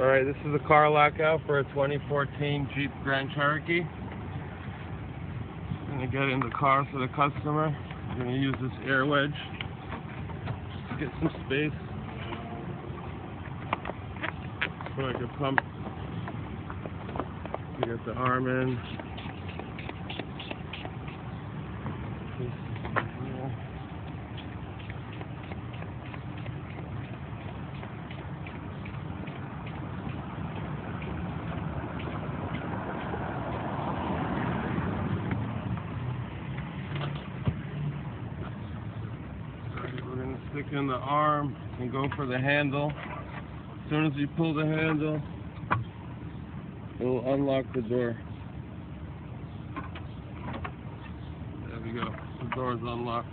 Alright, this is a car lockout for a 2014 Jeep Grand Cherokee. I'm going to get in the car for the customer. I'm going to use this air wedge to get some space so I can pump to get the arm in. We're going to stick in the arm and go for the handle. As soon as you pull the handle, it will unlock the door. There we go. The door is unlocked.